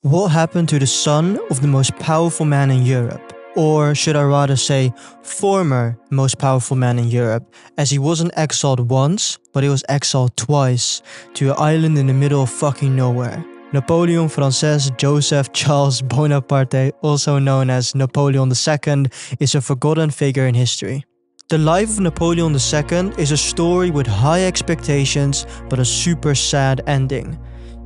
What happened to the son of the most powerful man in Europe? Or should I rather say, former most powerful man in Europe, as he wasn't exiled once, but he was exiled twice, to an island in the middle of fucking nowhere. Napoleon Frances Joseph Charles Bonaparte, also known as Napoleon II, is a forgotten figure in history. The life of Napoleon II is a story with high expectations, but a super sad ending.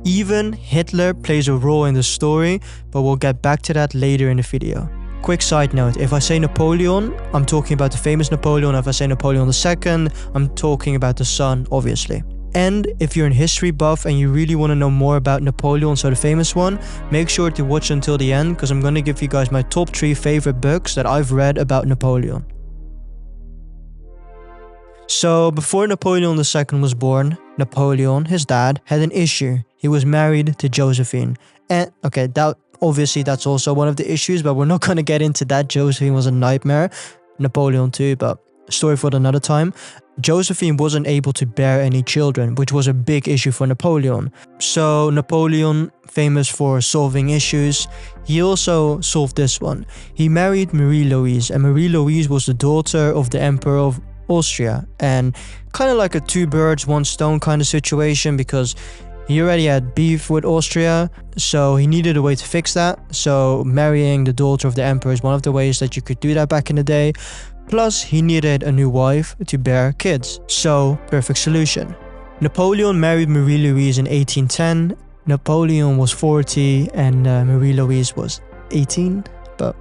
Even Hitler plays a role in the story, but we'll get back to that later in the video. Quick side note, if I say Napoleon, I'm talking about the famous Napoleon. If I say Napoleon II, I'm talking about the son, obviously. And if you're a history buff and you really want to know more about Napoleon, so the famous one, make sure to watch until the end, because I'm going to give you guys my top 3 favorite books that I've read about Napoleon. So before Napoleon II was born, Napoleon, his dad, had an issue. He was married to Josephine. And okay, obviously that's also one of the issues, but we're not going to get into that. Josephine was a nightmare. Napoleon too, but story for another time. Josephine wasn't able to bear any children, which was a big issue for Napoleon. So Napoleon, famous for solving issues, he also solved this one. He married Marie-Louise, and Marie-Louise was the daughter of the Emperor of Austria, and kind of like a 2 birds, 1 stone kind of situation, because he already had beef with Austria, so he needed a way to fix that. So marrying the daughter of the emperor is one of the ways that you could do that back in the day. Plus, he needed a new wife to bear kids, so perfect solution. Napoleon married Marie-Louise in 1810. Napoleon was 40 and Marie-Louise was 18, but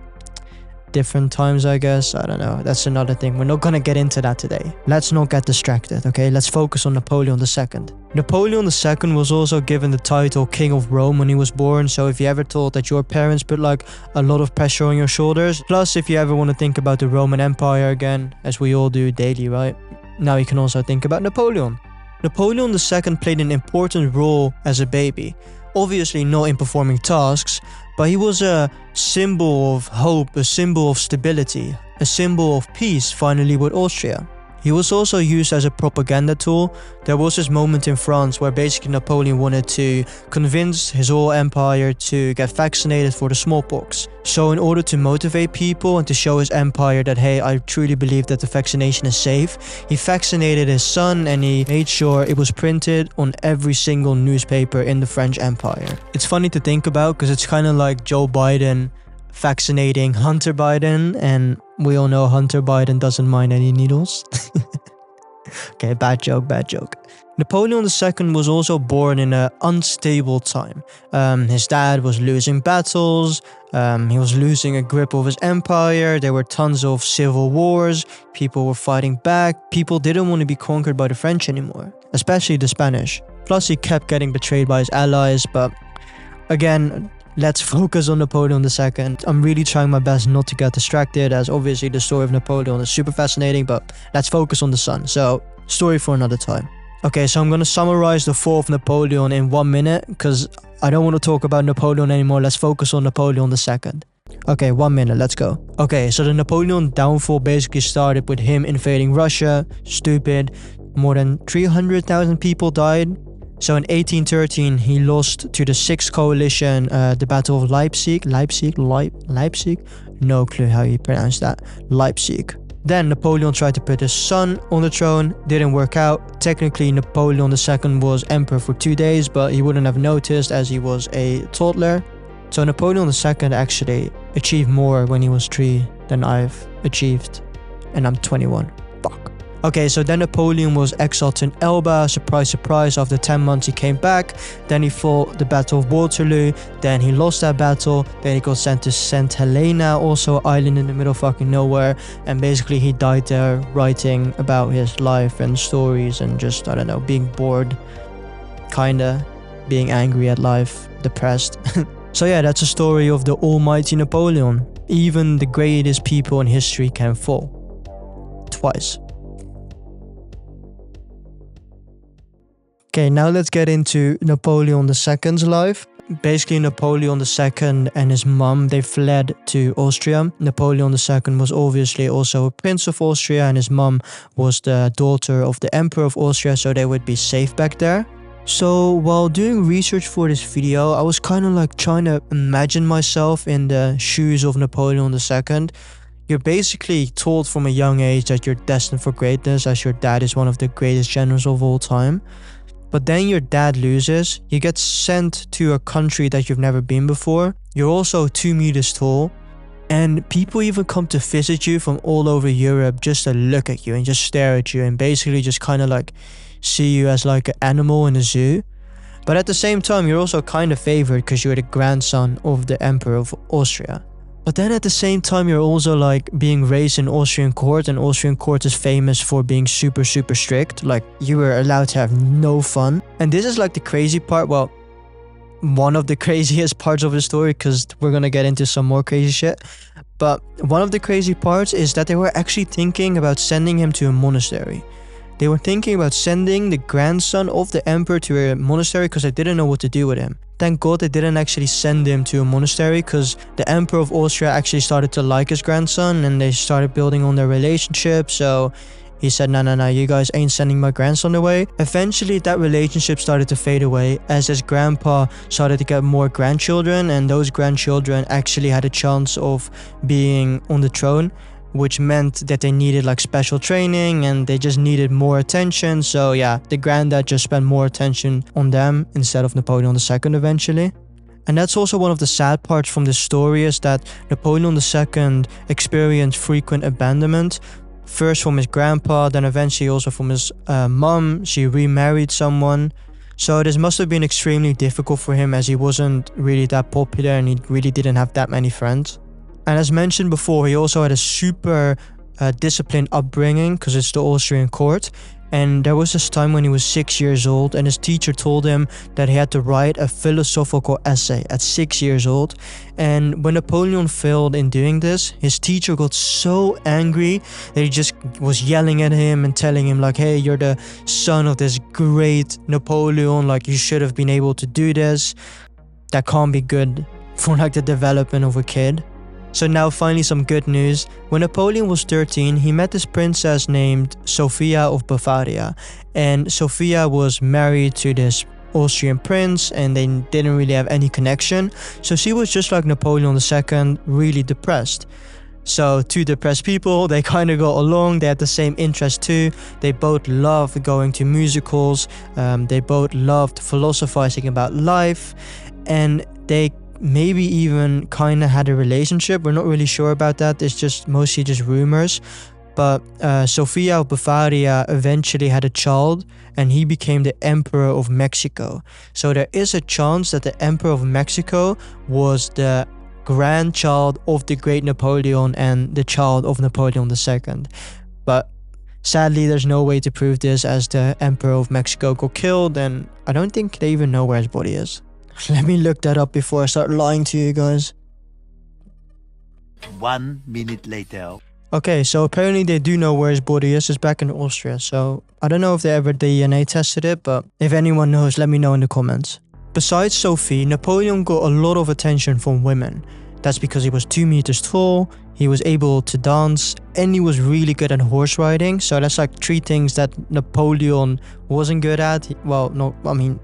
different times, I guess. I don't know. That's another thing. We're not gonna get into that today. Let's not get distracted, okay? Let's focus on Napoleon II. Napoleon II was also given the title King of Rome when he was born, so if you ever thought that your parents put like a lot of pressure on your shoulders, plus if you ever want to think about the Roman Empire again, as we all do daily, right? Now you can also think about Napoleon. Napoleon II played an important role as a baby. Obviously not in performing tasks, but he was a symbol of hope, a symbol of stability, a symbol of peace finally with Austria. He was also used as a propaganda tool. There was this moment in France where basically Napoleon wanted to convince his whole empire to get vaccinated for the smallpox. So in order to motivate people and to show his empire that, hey, I truly believe that the vaccination is safe, he vaccinated his son and he made sure it was printed on every single newspaper in the French Empire. It's funny to think about because it's kind of like Joe Biden vaccinating Hunter Biden, and we all know Hunter Biden doesn't mind any needles. Okay, bad joke. Napoleon II was also born in an unstable time. His dad was losing battles, he was losing a grip of his empire, there were tons of civil wars, people were fighting back, people didn't want to be conquered by the French anymore, especially the Spanish. Plus he kept getting betrayed by his allies, but again, let's focus on Napoleon II. I'm really trying my best not to get distracted, as obviously the story of Napoleon is super fascinating, but let's focus on the son. So, story for another time. Okay, so I'm going to summarize the fall of Napoleon in 1 minute, because I don't want to talk about Napoleon anymore. Let's focus on Napoleon II. Okay, 1 minute, let's go. Okay, so the Napoleon downfall basically started with him invading Russia. Stupid. More than 300,000 people died. So in 1813, he lost to the 6th coalition, the Battle of Leipzig. Leipzig? No clue how you pronounce that. Leipzig. Then Napoleon tried to put his son on the throne. Didn't work out. Technically, Napoleon II was emperor for 2 days, but he wouldn't have noticed as he was a toddler. So Napoleon II actually achieved more when he was 3 than I've achieved. And I'm 21. Fuck. Okay, so then Napoleon was exiled to Elba, surprise, surprise, after 10 months he came back, then he fought the Battle of Waterloo, then he lost that battle, then he got sent to St. Helena, also an island in the middle of fucking nowhere, and basically he died there writing about his life and stories and just, I don't know, being bored, kinda, being angry at life, depressed. So yeah, that's a story of the almighty Napoleon. Even the greatest people in history can fall. Twice. Okay, now let's get into Napoleon II's life. Basically, Napoleon II and his mom, they fled to Austria. Napoleon II was obviously also a prince of Austria, and his mom was the daughter of the Emperor of Austria, so they would be safe back there. So while doing research for this video, I was kind of like trying to imagine myself in the shoes of Napoleon II. You're basically told from a young age that you're destined for greatness, as your dad is one of the greatest generals of all time. But then your dad loses, you get sent to a country that you've never been before. You're also 2 meters tall, and people even come to visit you from all over Europe just to look at you and just stare at you and basically just kind of like see you as like an animal in a zoo. But at the same time, you're also kind of favored because you're the grandson of the Emperor of Austria. But then at the same time, you're also like being raised in Austrian court, and Austrian court is famous for being super strict. Like, you were allowed to have no fun. And this is like the crazy part. Well, one of the craziest parts of the story, because we're gonna get into some more crazy shit. But one of the crazy parts is that they were actually thinking about sending him to a monastery. They were thinking about sending the grandson of the emperor to a monastery because they didn't know what to do with him. Thank God they didn't actually send him to a monastery, because the Emperor of Austria actually started to like his grandson and they started building on their relationship. So he said, no, you guys ain't sending my grandson away. Eventually that relationship started to fade away as his grandpa started to get more grandchildren, and those grandchildren actually had a chance of being on the throne, which meant that they needed like special training and they just needed more attention. So yeah, the granddad just spent more attention on them instead of Napoleon II eventually. And that's also one of the sad parts from this story, is that Napoleon II experienced frequent abandonment. First from his grandpa, then eventually also from his mom. She remarried someone. So this must have been extremely difficult for him, as he wasn't really that popular and he really didn't have that many friends. And as mentioned before, he also had a super disciplined upbringing because it's the Austrian court. And there was this time when he was 6 years old and his teacher told him that he had to write a philosophical essay at 6 years old. And when Napoleon failed in doing this, his teacher got so angry that he just was yelling at him and telling him like, hey, you're the son of this great Napoleon, like you should have been able to do this. That can't be good for like the development of a kid. So now finally some good news. When Napoleon was 13, he met this princess named Sophia of Bavaria. And Sophia was married to this Austrian prince and they didn't really have any connection. So she was just like Napoleon II, really depressed. So two depressed people, they kind of got along. They had the same interest too. They both loved going to musicals. They both loved philosophizing about life. And they maybe even kind of had a relationship. We're not really sure about that. It's just mostly just rumors. But Sophia of Bavaria eventually had a child and he became the Emperor of Mexico. So there is a chance that the Emperor of Mexico was the grandchild of the great Napoleon and the child of Napoleon II. But sadly, there's no way to prove this, as the Emperor of Mexico got killed and I don't think they even know where his body is. Let me look that up before I start lying to you guys. 1 minute later. Okay, so apparently they do know where his body is. It's back in Austria. So I don't know if they ever DNA tested it, but if anyone knows, let me know in the comments. Besides Sophie, Napoleon got a lot of attention from women. That's because he was 2 meters tall, he was able to dance, and he was really good at horse riding. So that's like 3 things that Napoleon wasn't good at. Well, no, I mean,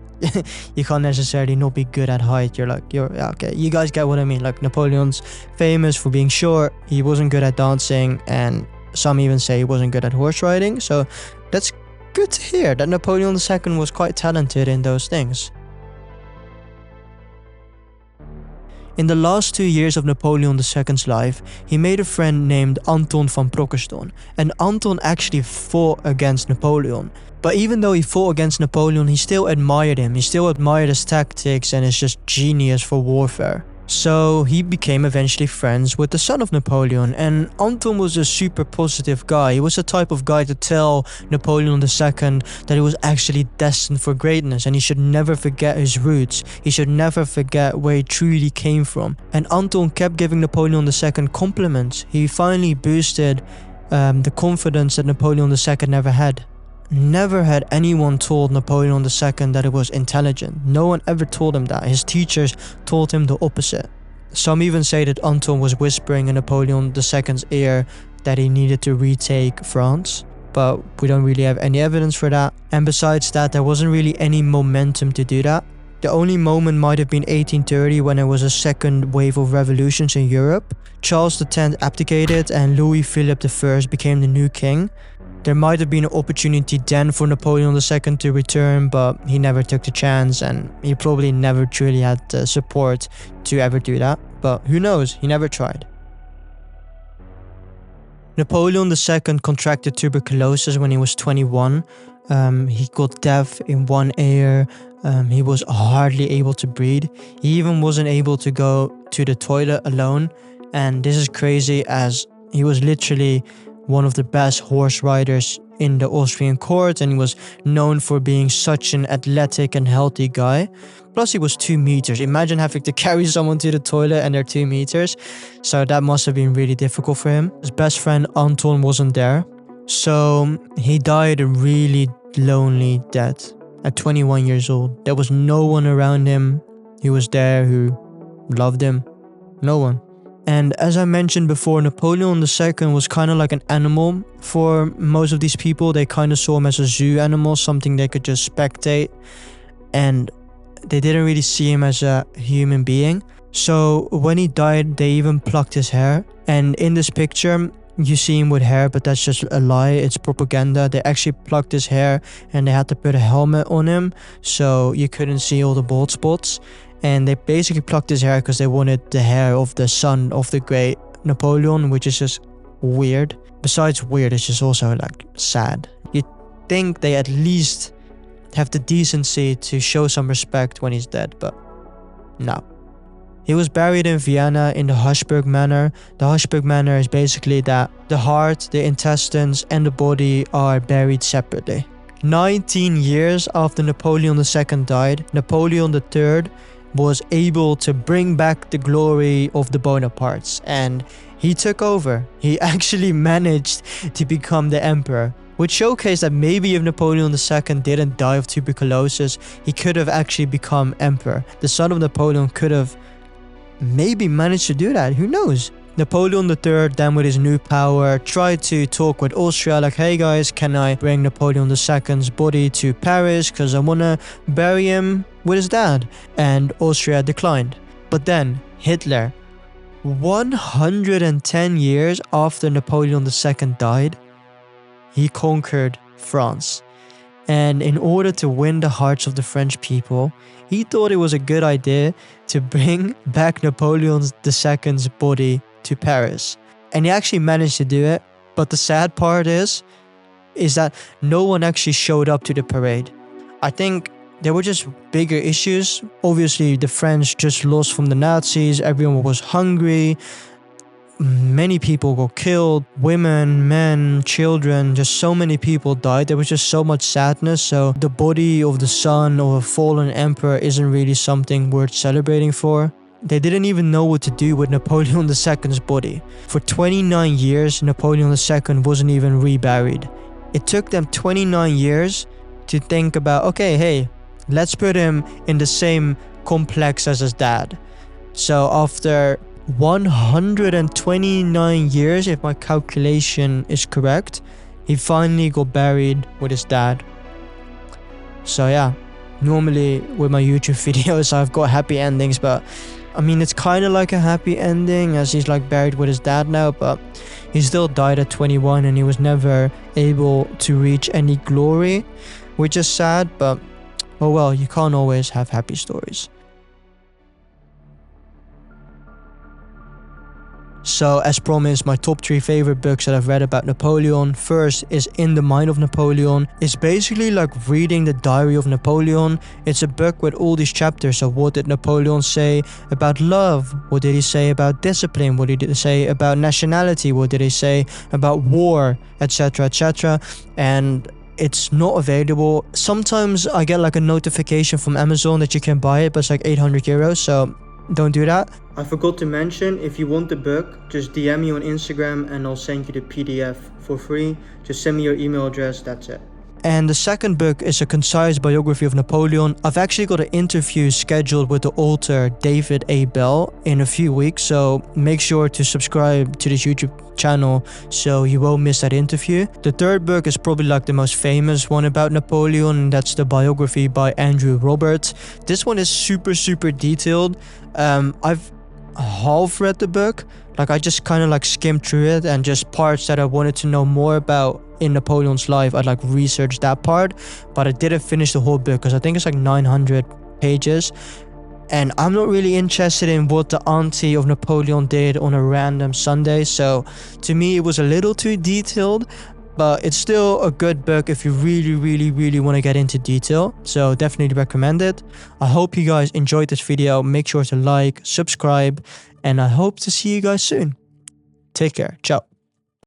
you can't necessarily not be good at height. You're okay, you guys get what I mean. Like, Napoleon's famous for being short, he wasn't good at dancing, and some even say he wasn't good at horse riding. So that's good to hear that Napoleon II was quite talented in those things. In the last 2 years of Napoleon II's life, he made a friend named Anton van Broekeston, and Anton actually fought against Napoleon. But even though he fought against Napoleon, he still admired him. He still admired his tactics and his just genius for warfare. So he became eventually friends with the son of Napoleon, and Anton was a super positive guy. He was the type of guy to tell Napoleon II that he was actually destined for greatness and he should never forget his roots. He should never forget where he truly came from. And Anton kept giving Napoleon II compliments. He finally boosted the confidence that Napoleon II never had. Never had anyone told Napoleon II that he was intelligent. No one ever told him that. His teachers told him the opposite. Some even say that Anton was whispering in Napoleon II's ear that he needed to retake France. but we don't really have any evidence for that. And besides that, there wasn't really any momentum to do that. The only moment might have been 1830 when there was a second wave of revolutions in Europe. Charles X abdicated and Louis Philippe I became the new king. There might have been an opportunity then for Napoleon II to return, but he never took the chance and he probably never truly had the support to ever do that. But who knows, he never tried. Napoleon II contracted tuberculosis when he was 21. He got deaf in one ear. He was hardly able to breathe. He even wasn't able to go to the toilet alone. And this is crazy as he was literally one of the best horse riders in the Austrian court, and he was known for being such an athletic and healthy guy. Plus he was 2 meters. Imagine having to carry someone to the toilet and they're 2 meters. So that must have been really difficult for him. His best friend Anton wasn't there. So he died a really lonely death at 21 years old. There was no one around him who was there who loved him. No one. And as I mentioned before, Napoleon II was kind of like an animal for most of these people. They kind of saw him as a zoo animal, something they could just spectate. And they didn't really see him as a human being. So when he died, they even plucked his hair. And in this picture, you see him with hair, but that's just a lie. It's propaganda. They actually plucked his hair and they had to put a helmet on him so you couldn't see all the bald spots. And they basically plucked his hair because they wanted the hair of the son of the great Napoleon, which is just weird. Besides weird, it's just also like sad. You'd think they at least have the decency to show some respect when he's dead, but no. He was buried in Vienna in the Hushberg Manor. The Hushberg Manor is basically that the heart, the intestines, and the body are buried separately. 19 years after Napoleon II died, Napoleon III was able to bring back the glory of the Bonapartes, and he took over. He actually managed to become the emperor, which showcased that maybe if Napoleon II didn't die of tuberculosis, he could have actually become emperor. The son of Napoleon could have maybe managed to do that. Who knows? Napoleon III then with his new power tried to talk with Austria like, hey guys, can I bring Napoleon II's body to Paris because I want to bury him with his dad? And Austria declined. But then Hitler, 110 years after Napoleon II died, he conquered France. And in order to win the hearts of the French people, he thought it was a good idea to bring back Napoleon II's body to Paris. And he actually managed to do it. But the sad part is that no one actually showed up to the parade. I think there were just bigger issues. Obviously, the French just lost from the Nazis. Everyone was hungry. Many people got killed. Women, men, children, just so many people died. There was just so much sadness. So the body of the son of a fallen emperor isn't really something worth celebrating for. They didn't even know what to do with Napoleon II's body. For 29 years, Napoleon II wasn't even reburied. It took them 29 years to think about, okay, hey, let's put him in the same complex as his dad. So after 129 years, if my calculation is correct, he finally got buried with his dad. So yeah, normally with my YouTube videos I've got happy endings, but I mean it's kind of like a happy ending as he's like buried with his dad now, but he still died at 21 and he was never able to reach any glory, which is sad, but oh well, you can't always have happy stories. So as promised, my top 3 favorite books that I've read about Napoleon. First is In the Mind of Napoleon. It's basically like reading the diary of Napoleon. It's a book with all these chapters of what did Napoleon say about love, what did he say about discipline, what did he say about nationality, what did he say about war, etc, etc. And it's not available. Sometimes I get like a notification from Amazon that you can buy it, but it's like 800 euros, so don't do that. I forgot to mention, if you want the book, just DM me on Instagram and I'll send you the PDF for free. Just send me your email address, that's it. And the second book is a concise biography of Napoleon. I've actually got an interview scheduled with the author David A. Bell in a few weeks, so make sure to subscribe to this YouTube channel so you won't miss that interview. The third book is probably like the most famous one about Napoleon, and that's the biography by Andrew Roberts. This one is super detailed. I've half read the book, like I just kind of like skimmed through it, and just parts that I wanted to know more about in Napoleon's life, I'd like researched that part, but I didn't finish the whole book because I think it's like 900 pages, and I'm not really interested in what the auntie of Napoleon did on a random Sunday. So to me it was a little too detailed, but it's still a good book if you really want to get into detail, so definitely recommend it. I hope you guys enjoyed this video. Make sure to like, subscribe, and I hope to see you guys soon. Take care. Ciao.